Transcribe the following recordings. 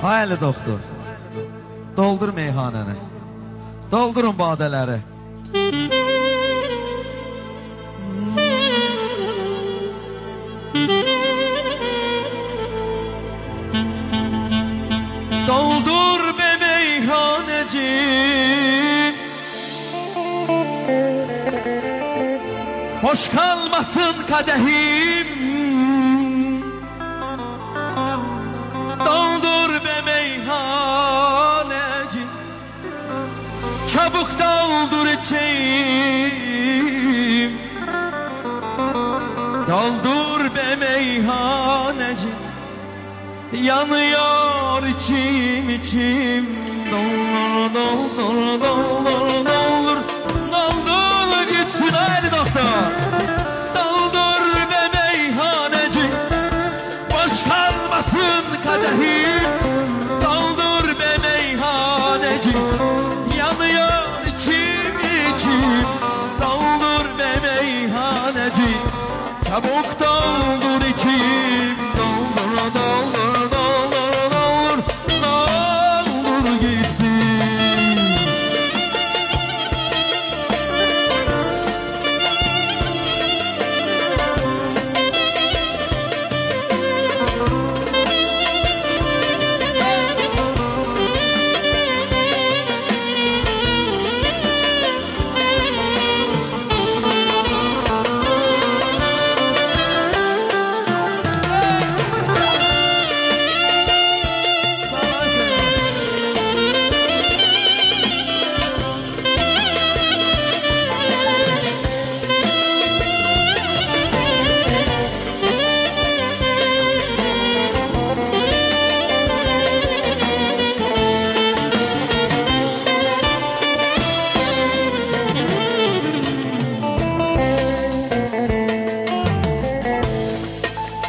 Hayırlı doktor. Doldur meyhanəni. Doldurun badələri. Doldur be meyhaneci. Boş kalmasın kadehim. Doldur be meyhaneci. Çabuk doldur içeyim. Doldur be meyhaneci. Yanıyor içim içim. Doldur doldur doldur doldur. Doldur gitsin haydi doktor. Doldur be meyhaneci. Boş kalmasın kadehim. Doldur be meyhaneci. Yanıyor içim içim. Doldur be meyhaneci. Çabuk doldur içim. Doldur doldur doldur doldur. Doldur gitsin.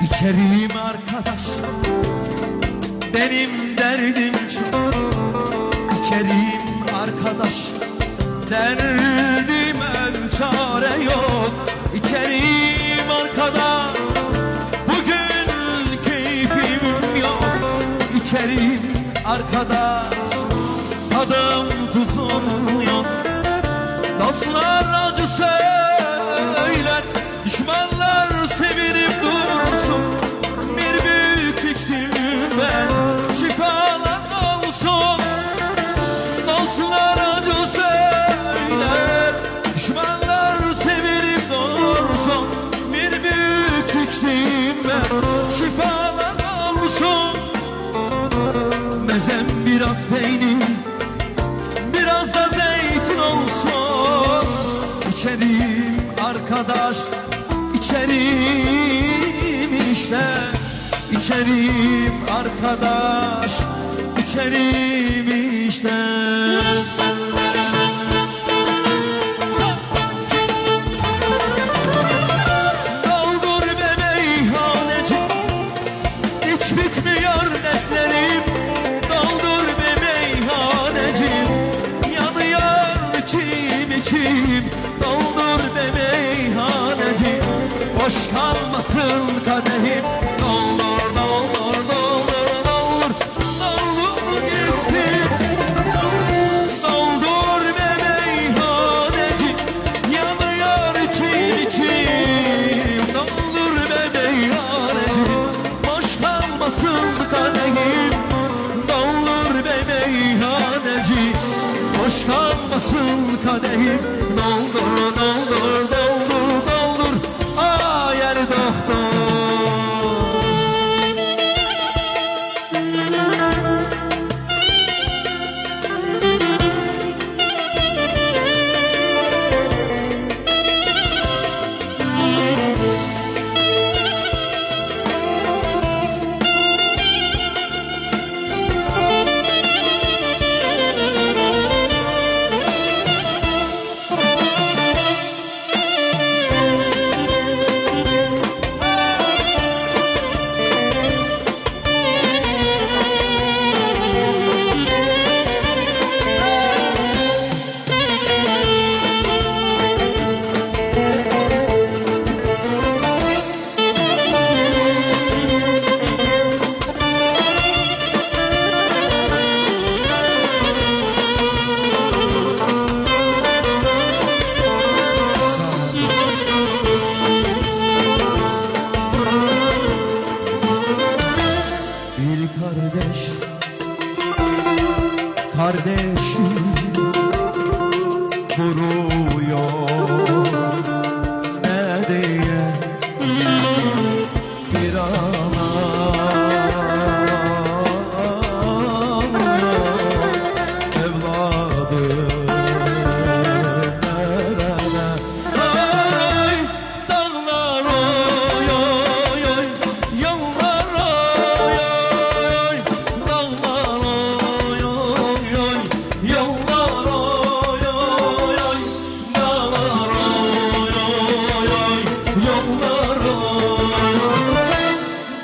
İçerim arkadaş, benim derdim çok. İçerim arkadaş, derdime çare yok. İçerim arkadaş, bugün keyfim yok. İçerim arkadaş, tadım tuzum yok. Dostlar acı söyler, düşmanlar sevinip dursun. Bir büyük içtim ben, şifalar olsun. Dostlar acı söyler, düşmanlar sevinip dursun. Bir büyük içtim ben, şifalar olsun. Mezem biraz peynir, biraz da zeytin olsun. İçerim arkadaş, içerim işte. İçerim arkadaş, içerim işte. Doldur be meyhaneci, hiç bitmiyor dertlerim. Doldur be meyhaneci, yanıyor içim içim. Doldur be meyhaneci, boş kalmasın kadehim. Doldur doldur doldur doldur, doldur gitsin. Doldur be meyhaneci, yanıyor içim içim. Doldur be meyhaneci, boş kalmasın kadehim. Doldur be meyhaneci, boş kalmasın kadehim. Doldur doldur doldur doldur, ayar doktor. kardeş, kardeşim vuruyor ne diye bir ana evladı nerede? Ay dağlar oy oy oy, yollar oy oy, dağlar oy oy oy, yollar oy oy oy, dağlar oy oy oy, yollar oy.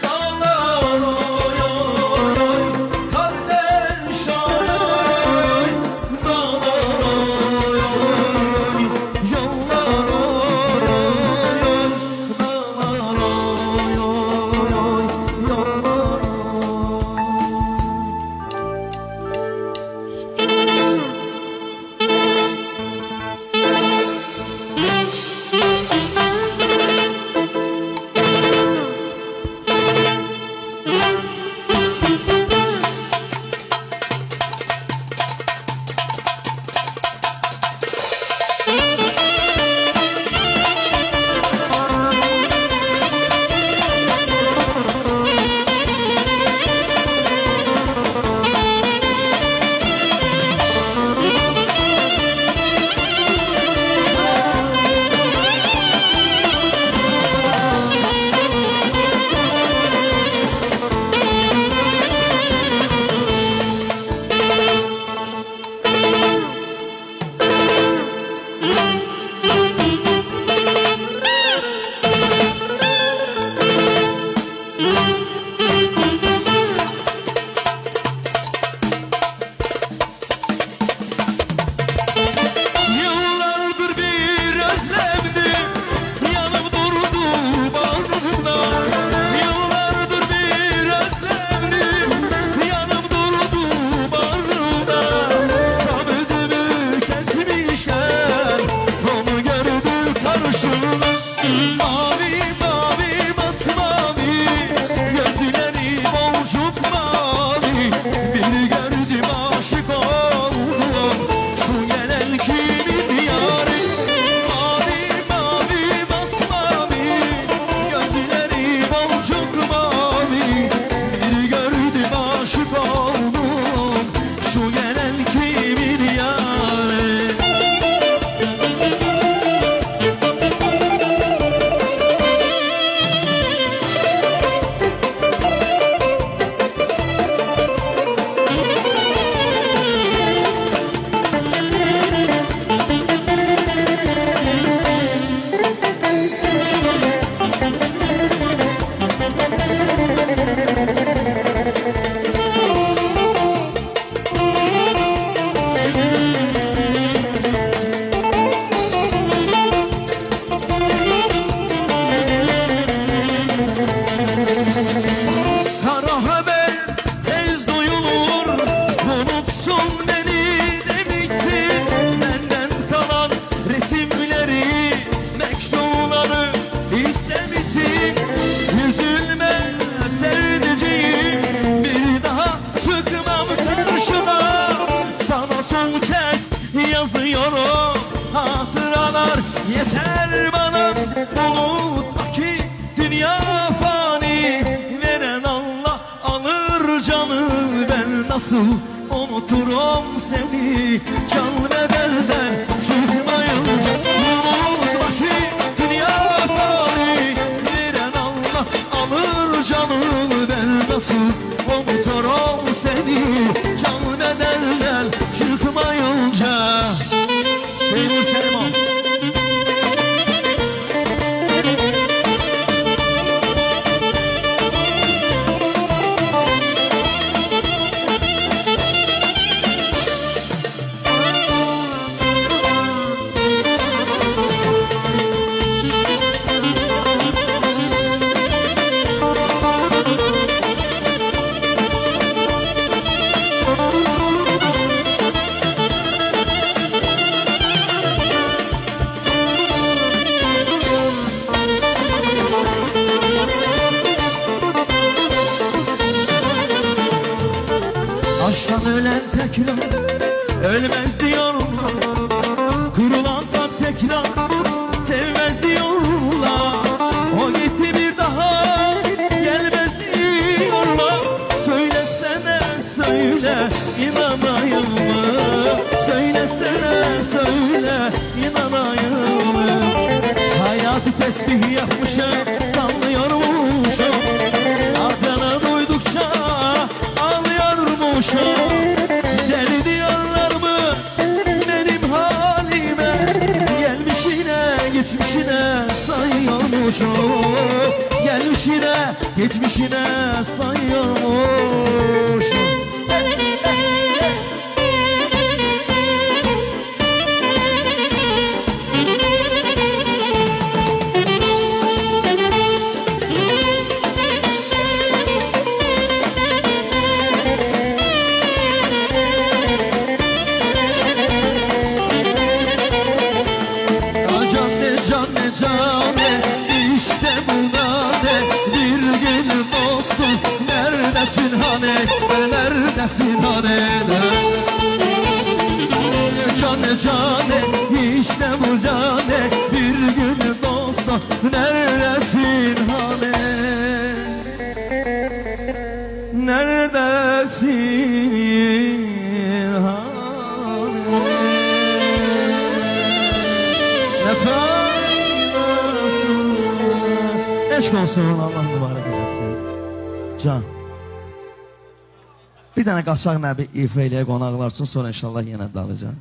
Dağlar oy oy oy, kardeş oy oy, dağlar oy oy, yollar oy oy, dağlar oy oy, yollar oy. Yıllardır bir özlemdim, yanım durdu bağrımda. Yıllardır bir özlemdim, yanım durdu bağrımda. Tam ödümü kesmişken onu gördüm karşımda. Mavi mavi masmavi, gözleri boncuk mavi. Bir gördüm aşık oldum, şu gelen kimin yari? Mavi mavi masmavi, gözleri boncuk mavi. Bir gördüm aşık oldum, şu gelen kimin yari? Kara haber tez duyulur, unutsun beni demişsin. Benden kalan resimleri, mektupları istemişsin. Üzülme sevdiceğim, bir daha çıkmam karşına. Sana son kez yazıyorum, hatıralar yeter bana. Unutma ki dünya fani, veren Allah alır canı. Ben nasıl unuturum seni, can bedelden çıkmayınca. Unutma ki dünya fani, veren Allah alır canı. Ben nasıl unuturum seni, can bedelden çıkmayınca. Seymur Şerman. Aşktan ölen tekrar ölmez diyorlar. Kırılan kalp tekrar sevmez diyorlar. O gitti bir daha gelmez diyorlar. Söylesene söyle inanayım mı? Söylesene söyle inanayım mı? Hayatı tesbih yapmışım sallıyormuşum. Adını duydukça ağlıyormuşum. Deli diyorlar mı benim halime? Gelmişine gitmişine sayıyormuşum. Gelmişine gitmişine sayıyormuşum. Cane işte bunade bir gün dostum neredesin hani neredesin hani cane cane işte bu cane bir gün dostum neredesin hani neredesin hani nefes eşk olsun, Allah mübarek eləsin. Can. Bir dənə qaçaq nəbi ifa eləyə qonaqlar üçün, sonra inşallah yenə dalacaq.